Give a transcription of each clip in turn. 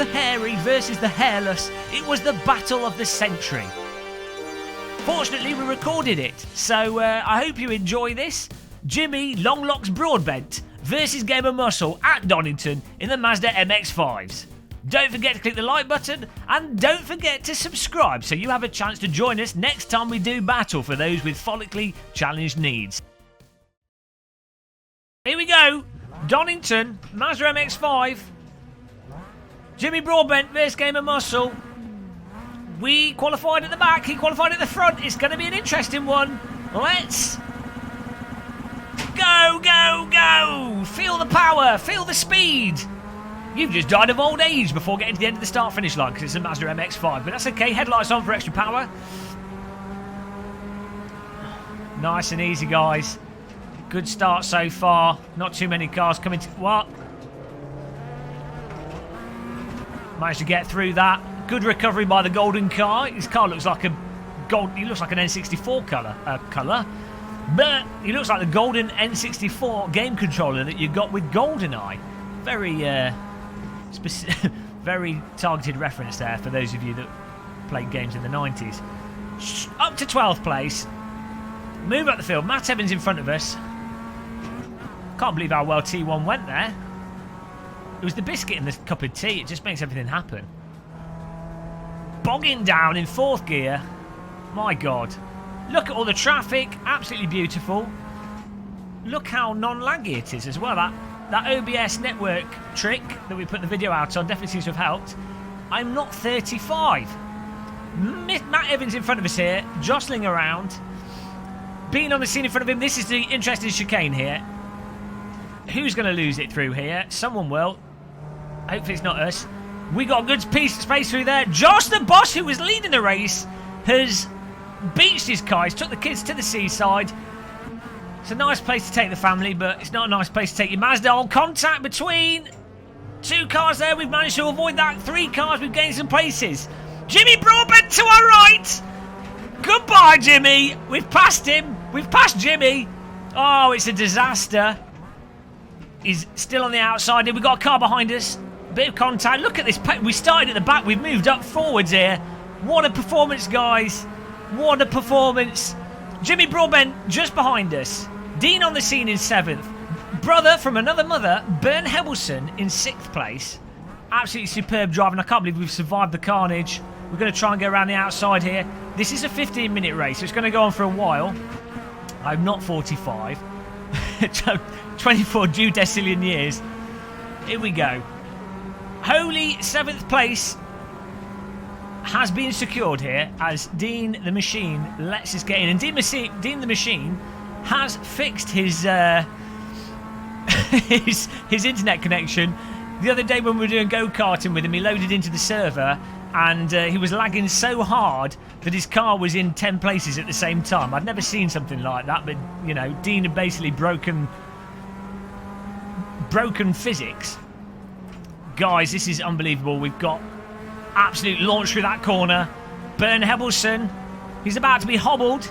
the hairy versus the hairless. It was the battle of the century. Fortunately, we recorded it, so I hope you enjoy this. Jimmy Longlocks Broadbent versus Gamer Muscle at Donington in the Mazda MX-5s. Don't forget to click the like button and don't forget to subscribe so you have a chance to join us next time we do battle for those with follically challenged needs. Here we go. Donington, Mazda MX-5. Jimmy Broadbent versus Gamer Muscle. We qualified at the back, he qualified at the front. It's going to be an interesting one. Let's go, go, go. Feel the power, feel the speed. You've just died of old age before getting to the end of the start-finish line because it's a Mazda MX-5, but that's okay. Headlights on for extra power. Nice and easy, guys. Good start so far. Not too many cars coming to... What? Managed to get through that. Good recovery by the golden car. His car looks like a gold. He looks like an N64 colour, but he looks like the golden N64 game controller that you got with GoldenEye. Very, very targeted reference there for those of you that played games in the 90s. Up to 12th place. Move up the field. Matt Evans in front of us. Can't believe how well T1 went there. It was the biscuit in the cup of tea. It just makes everything happen. Bogging down in 4th gear. My God. Look at all the traffic. Absolutely beautiful. Look how non-laggy it is as well. That OBS network trick that we put the video out on definitely seems to have helped. I'm not 35. Matt Evans in front of us here. Jostling around. Being on the scene in front of him. This is the interesting chicane here. Who's going to lose it through here? Someone will. Hopefully it's not us. We got a good space through there. Josh the boss, who was leading the race, has beached his car. He's took the kids to the seaside. It's a nice place to take the family, but it's not a nice place to take your Mazda. On contact between 2 cars there. We've managed to avoid that. 3 cars. We've gained some places. Jimmy Broadbent to our right. Goodbye, Jimmy. We've passed him. We've passed Jimmy. Oh, it's a disaster. He's still on the outside here. We've got a car behind us. Bit of contact. Look at this. We started at the back. We've moved up forwards here. What a performance, guys. What a performance. Jimmy Broadbent just behind us. Dean on the scene in 7th. Brother from another mother, Bern Hebelson in 6th place. Absolutely superb driving. I can't believe we've survived the carnage. We're going to try and go around the outside here. This is a 15-minute race, so it's going to go on for a while. I'm not 45. 24 due decillion years. Here we go. Holy 7th place has been secured here as Dean the Machine lets us get in. And Dean the Machine has fixed his his internet connection. The other day when we were doing go-karting with him, he loaded into the server and he was lagging so hard that his car was in 10 places at the same time. I've never seen something like that, but, you know, Dean had basically broken physics. Guys, this is unbelievable. We've got absolute launch through that corner. Bern Hebelson, he's about to be hobbled.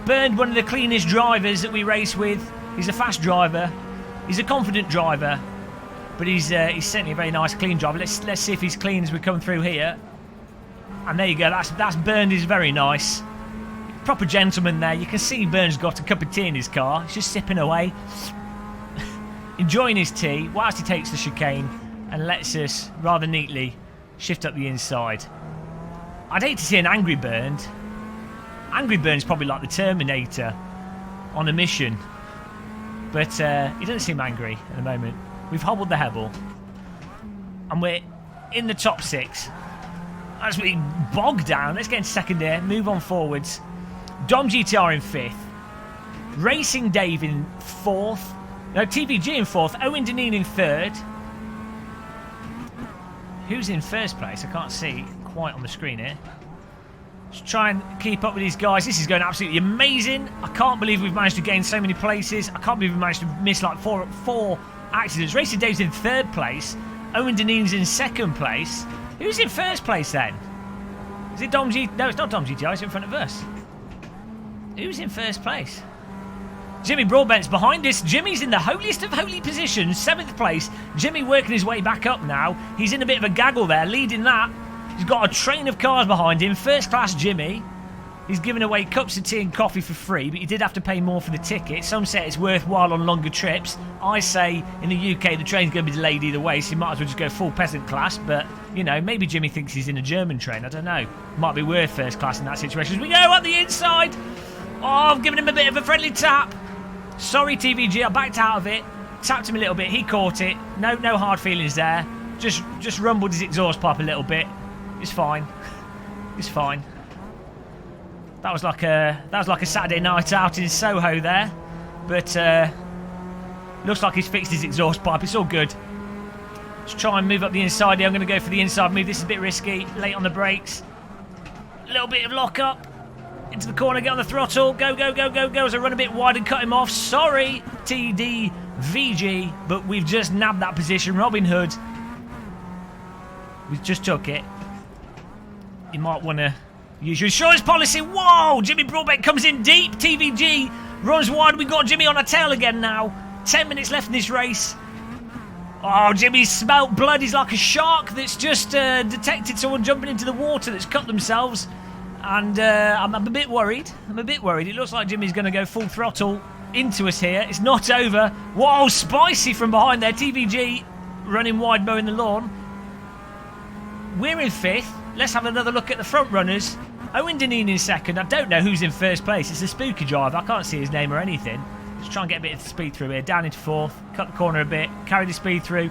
Bern, one of the cleanest drivers that we race with. He's a fast driver. He's a confident driver. But he's certainly a very nice, clean driver. Let's see if he's clean as we come through here. And there you go. That's Bern. Is very nice. Proper gentleman there. You can see Bern's got a cup of tea in his car. He's just sipping away, enjoying his tea whilst he takes the chicane and lets us rather neatly shift up the inside. I'd hate to see an angry Bern. Angry Bern's probably like the Terminator on a mission, but he doesn't seem angry at the moment. We've hobbled the Hebel and we're in the top 6 as we bog down. Let's get into second here, move on forwards. Dom GTR in 5th, Racing Dave in 4th, no, TVG in 4th, Owen Deneen in 3rd. Who's in 1st place? I can't see quite on the screen here. Just try and keep up with these guys. This is going absolutely amazing. I can't believe we've managed to gain so many places. I can't believe we've managed to miss like four accidents. Racing Dave's in 3rd place. Owen Deneen's in 2nd place. Who's in 1st place then? Is it Dom G? No, it's not Dom GTR. It's in front of us. Who's in 1st place? Jimmy Broadbent's behind us. Jimmy's in the holiest of holy positions, 7th place. Jimmy working his way back up now. He's in a bit of a gaggle there, leading that. He's got a train of cars behind him. First class Jimmy. He's giving away cups of tea and coffee for free, but you did have to pay more for the ticket. Some say it's worthwhile on longer trips. I say in the UK the train's going to be delayed either way, so you might as well just go full peasant class. But, you know, maybe Jimmy thinks he's in a German train. I don't know. Might be worth first class in that situation. As we go up the inside. Oh, I've given him a bit of a friendly tap. Sorry, TVG, I backed out of it. Tapped him a little bit. He caught it. No hard feelings there. Just rumbled his exhaust pipe a little bit. It's fine. It's fine. That was like a Saturday night out in Soho there, but looks like he's fixed his exhaust pipe. It's all good. Let's try and move up the inside here. I'm going to go for the inside move. This is a bit risky. Late on the brakes. A little bit of lock up into the corner. Get on the throttle. Go as I run a bit wide and cut him off. Sorry, TDVG, but we've just nabbed that position. Robin Hood. We just took it. You might want to use your insurance policy. Whoa! Jimmy Broadbent comes in deep. TVG runs wide. We've got Jimmy on our tail again now. 10 minutes left in this race. Oh, Jimmy's smelt blood. He's like a shark that's just detected someone jumping into the water that's cut themselves. And I'm a bit worried. It looks like Jimmy's going to go full throttle into us here. It's not over. Whoa, spicy from behind there. TVG running wide, mowing the lawn. We're in 5th. Let's have another look at the front runners. Owen Deneen in 2nd. I don't know who's in 1st place. It's a spooky driver. I can't see his name or anything. Let's try and get a bit of speed through here. Down into 4th. Cut the corner a bit. Carry the speed through.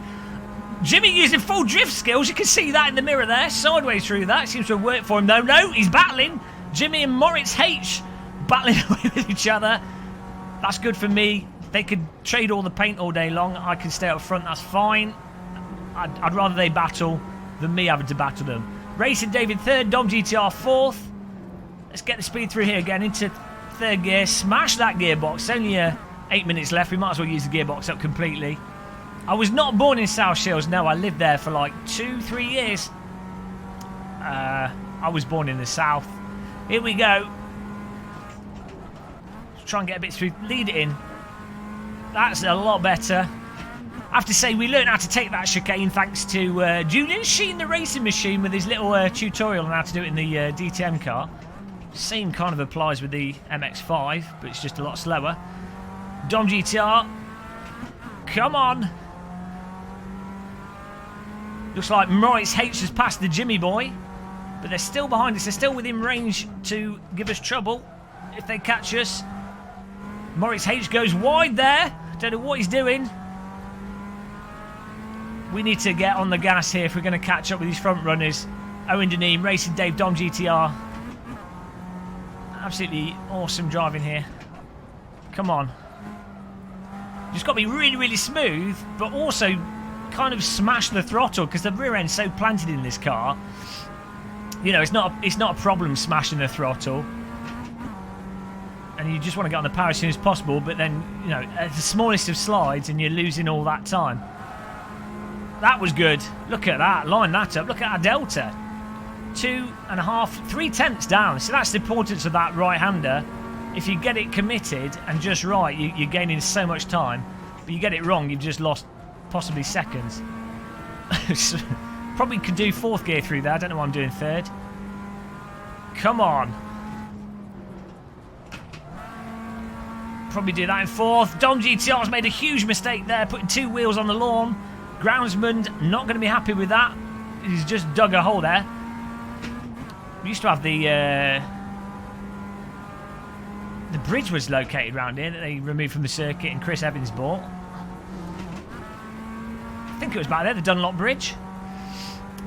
Jimmy using full drift skills. You can see that in the mirror there. Sideways through that. Seems to have worked for him though. No, he's battling. Jimmy and Moritz H battling away with each other. That's good for me. They could trade all the paint all day long. I can stay up front. That's fine. I'd rather they battle than me having to battle them. Racing David 3rd, Dom GTR 4th. Let's get the speed through here again into 3rd gear. Smash that gearbox. Only 8 minutes left. We might as well use the gearbox up completely. I was not born in South Shields. No, I lived there for like 2-3 years. I was born in the south. Here we go. Let's try and get a bit through. Lead it in. That's a lot better. I have to say, we learned how to take that chicane thanks to Julian Sheen, the racing machine, with his little tutorial on how to do it in the DTM car. Same kind of applies with the MX-5, but it's just a lot slower. Dom GTR. Come on. Looks like Moritz H has passed the Jimmy boy, but they're still behind us. They're still within range to give us trouble if they catch us. Moritz H goes wide there. Don't know what he's doing. We need to get on the gas here if we're going to catch up with these front runners. Owen Deneen, Racing Dave, Dom GTR. Absolutely awesome driving here. Come on. Just got to be really, really smooth, but also kind of smash the throttle because the rear end's so planted in this car. You know, it's not a problem smashing the throttle. And you just want to get on the power as soon as possible, but then, you know, at the smallest of slides and you're losing all that time. That was good. Look at that. Line that up. Look at our delta. 2.5, 3 tenths down. So that's the importance of that right-hander. If you get it committed and just right, you're gaining so much time. But you get it wrong, you've just lost possibly seconds. Probably could do 4th gear through there. I don't know why I'm doing 3rd. Come on. Probably do that in 4th. Dom GTR's made a huge mistake there, putting 2 wheels on the lawn. Groundsman not going to be happy with that. He's just dug a hole there. We used to have the bridge was located around here that they removed from the circuit and Chris Evans bought. I think it was back there, the Dunlop Bridge.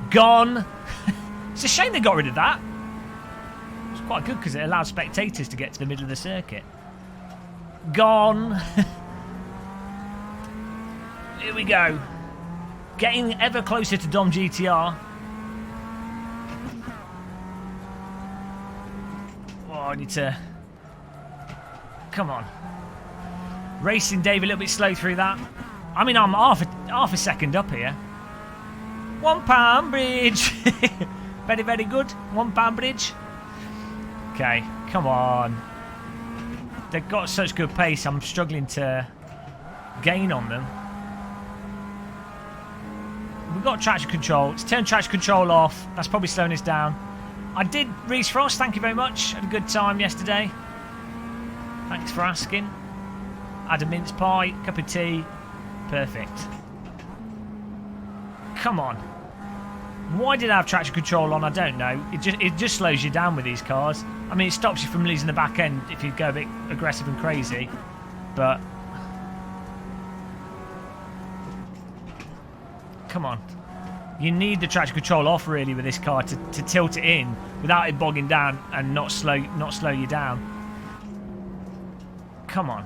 Gone. It's a shame they got rid of that. It's quite good because it allowed spectators to get to the middle of the circuit. Gone. Here we go. Getting ever closer to Dom GTR. Oh, I need to... Come on. Racing Dave a little bit slow through that. I mean, I'm half a second up here. £1 bridge. Very, very good. £1 bridge. Okay, come on. they've got such good pace, I'm struggling to gain on them. We've got traction control. Let's turn traction control off. That's probably slowing us down. I did Reese Frost, thank you very much. Had a good time yesterday. Thanks for asking. Had a mince pie, cup of tea. Perfect. Come on. Why did I have traction control on? I don't know. It just slows you down with these cars. I mean, it stops you from losing the back end if you go a bit aggressive and crazy. But come on. You need the traction control off really with this car to tilt it in without it bogging down and not slow you down. Come on.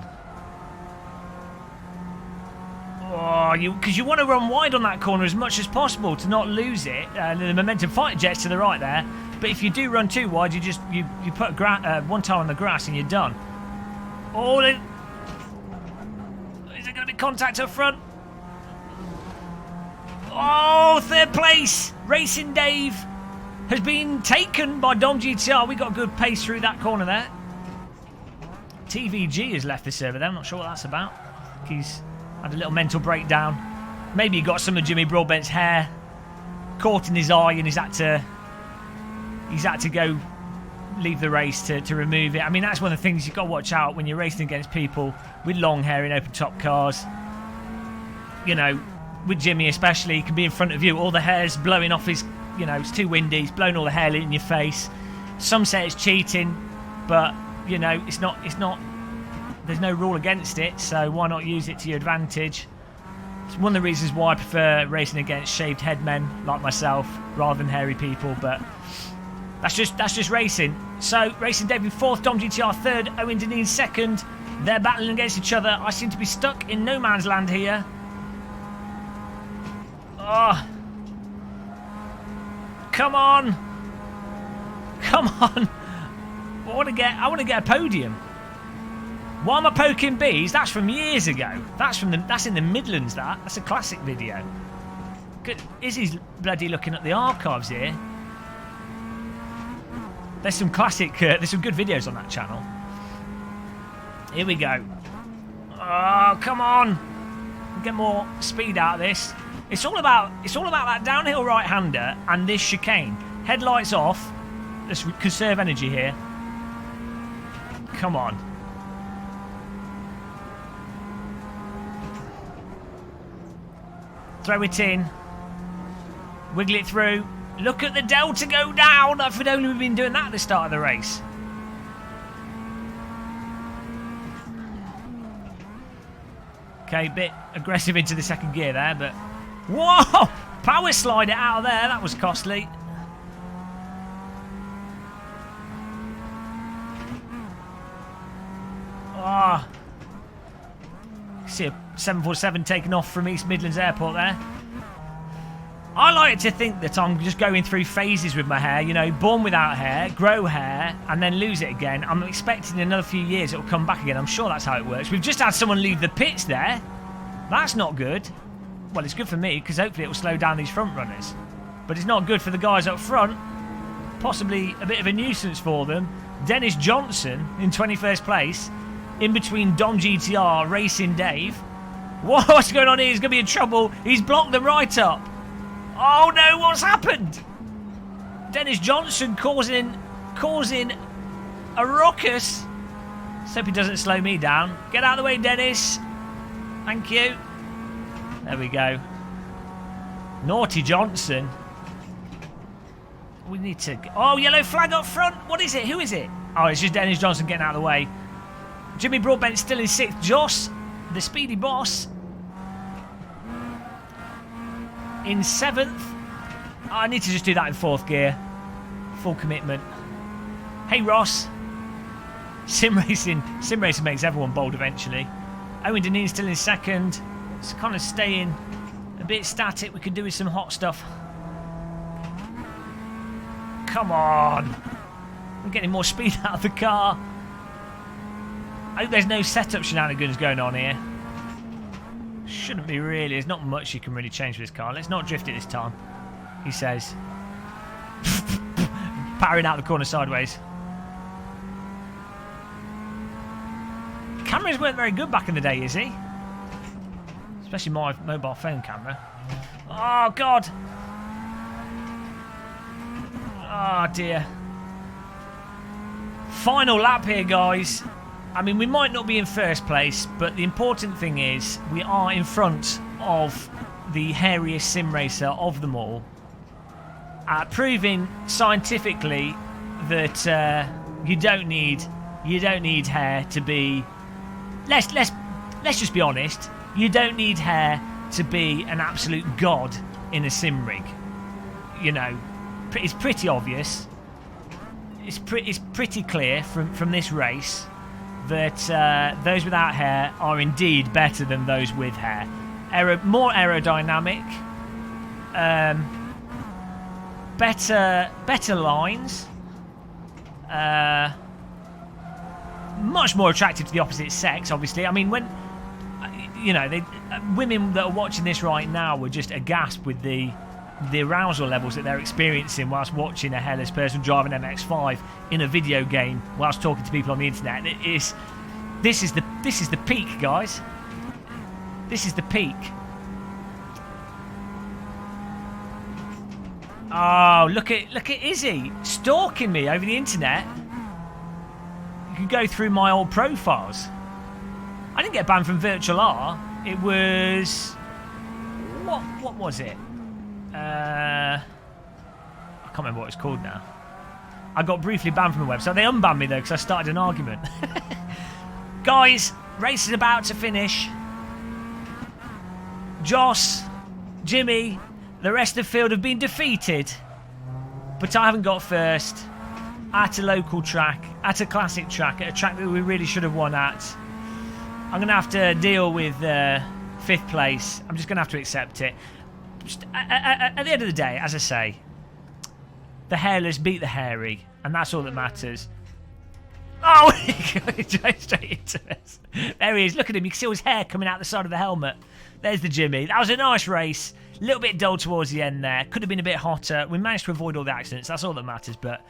Oh, because you want to run wide on that corner as much as possible to not lose it. The momentum fighter jet's to the right there, but if you do run too wide, you put one tire on the grass and you're done. Oh, is there going to be contact up front? Oh, third place! Racing Dave has been taken by Dom GTR. We got a good pace through that corner there. TVG has left the server there. I'm not sure what that's about. He's had a little mental breakdown. Maybe he got some of Jimmy Broadbent's hair caught in his eye and he's had to go leave the race to remove it. I mean, that's one of the things you've got to watch out when you're racing against people with long hair in open top cars. You know, with Jimmy especially, he can be in front of you, all the hair's blowing off his, you know, it's too windy, he's blowing all the hair in your face. Some say it's cheating, but, you know, it's not, there's no rule against it, so why not use it to your advantage? It's one of the reasons why I prefer racing against shaved head men like myself rather than hairy people, but that's just racing. So, Racing Dave in 4th, Dom GTR 3rd, Owen Deneen 2nd. They're battling against each other. I seem to be stuck in no man's land here. Oh. Come on. Come on. I want to get a podium. Why am I poking bees? That's from years ago. That's in the Midlands. That's a classic video. Izzy's bloody looking at the archives here. There's some classic. There's some good videos on that channel. Here we go. Oh, come on. Get more speed out of this. It's all about that downhill right-hander and this chicane. Headlights off. Let's conserve energy here. Come on. Throw it in. Wiggle it through. Look at the delta go down. I've only been doing that at the start of the race. Okay, bit aggressive into the second gear there, but... Whoa! Power slide it out of there. That was costly. Oh. See a 747 taking off from East Midlands Airport there. I like to think that I'm just going through phases with my hair, you know, born without hair, grow hair, and then lose it again. I'm expecting in another few years it will come back again. I'm sure that's how it works. We've just had someone leave the pits there. That's not good. Well, it's good for me, because hopefully it will slow down these front runners. But it's not good for the guys up front. Possibly a bit of a nuisance for them. Dennis Johnson in 21st place. In between Dom GTR, Racing Dave. What's going on here? He's going to be in trouble. He's blocked them right up. Oh no, what's happened? Dennis Johnson causing a ruckus. Let's hope he doesn't slow me down. Get out of the way, Dennis. Thank you. There we go. Naughty Johnson. We need to... Oh, yellow flag up front. What is it? Who is it? Oh, it's just Dennis Johnson getting out of the way. Jimmy Broadbent still in 6th. Joss, the speedy boss, in 7th. Oh, I need to just do that in 4th gear. Full commitment. Hey, Ross. Sim racing makes everyone bold eventually. Owen Deneen still in 2nd. It's kind of staying a bit static. We could do with some hot stuff. Come on. We're getting more speed out of the car. I hope there's no setup shenanigans going on here. Shouldn't be really. There's not much you can really change with this car. Let's not drift it this time, he says. Powering out the corner sideways. cameras weren't very good back in the day, is he? Especially my mobile phone camera. Oh, God. Oh, dear. Final lap here, guys. I mean, we might not be in first place, but the important thing is we are in front of the hairiest sim racer of them all, proving scientifically that you don't need hair to be. Let's just be honest. You don't need hair to be an absolute god in a sim rig. You know, it's pretty obvious. It's pretty clear from this race that those without hair are indeed better than those with hair. More aerodynamic, better lines, much more attractive to the opposite sex. Obviously, I mean, when women that are watching this right now were just aghast with the arousal levels that they're experiencing whilst watching a hairless person drive an MX-5 in a video game whilst talking to people on the internet. This is the peak, guys. This is the peak. Oh, look at Izzy stalking me over the internet. You can go through my old profiles. I didn't get banned from Virtual R. It was what was it? I can't remember what it's called now. I got briefly banned from the website. They unbanned me though because I started an argument. Guys, race is about to finish. Joss, Jimmy, the rest of the field have been defeated, but I haven't got first at a local track, at a classic track, at a track that we really should have won at. I'm going to have to deal with 5th place. I'm just going to have to accept it. Just, at the end of the day, as I say, the hairless beat the hairy, and that's all that matters. Oh, he goes straight into us. There he is. Look at him. You can see all his hair coming out the side of the helmet. There's the Jimmy. That was a nice race. A little bit dull towards the end there. Could have been a bit hotter. We managed to avoid all the accidents. That's all that matters. But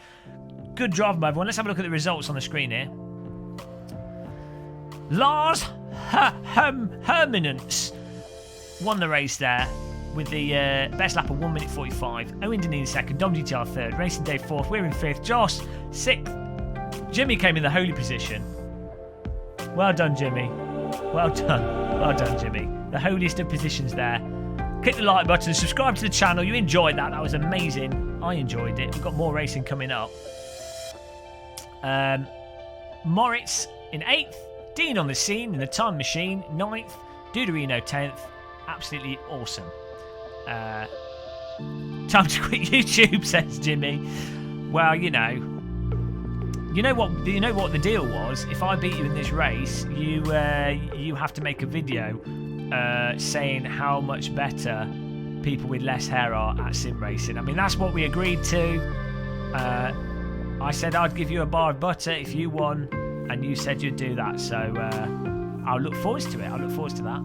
good drive by everyone. Let's have a look at the results on the screen here. Lars Herminance won the race there with the best lap of 1 minute 45. Owen Deneen second, Dom GTR third, Racing Day fourth, we're in fifth, Joss sixth. Jimmy came in the holy position. Well done, Jimmy. Well done. Well done, Jimmy. The holiest of positions there. Click the like button, subscribe to the channel. You enjoyed that. That was amazing. I enjoyed it. We've got more racing coming up. Moritz in 8th. Dean on the scene in the time machine 9th. Duderino 10th. Absolutely awesome. Time to quit YouTube, says Jimmy. Well, you know what the deal was. If I beat you in this race, you have to make a video saying how much better people with less hair are at sim racing. I mean, that's what we agreed to. I said I'd give you a bar of butter if you won, and you said you'd do that. So I'll look forward to it. I'll look forward to that.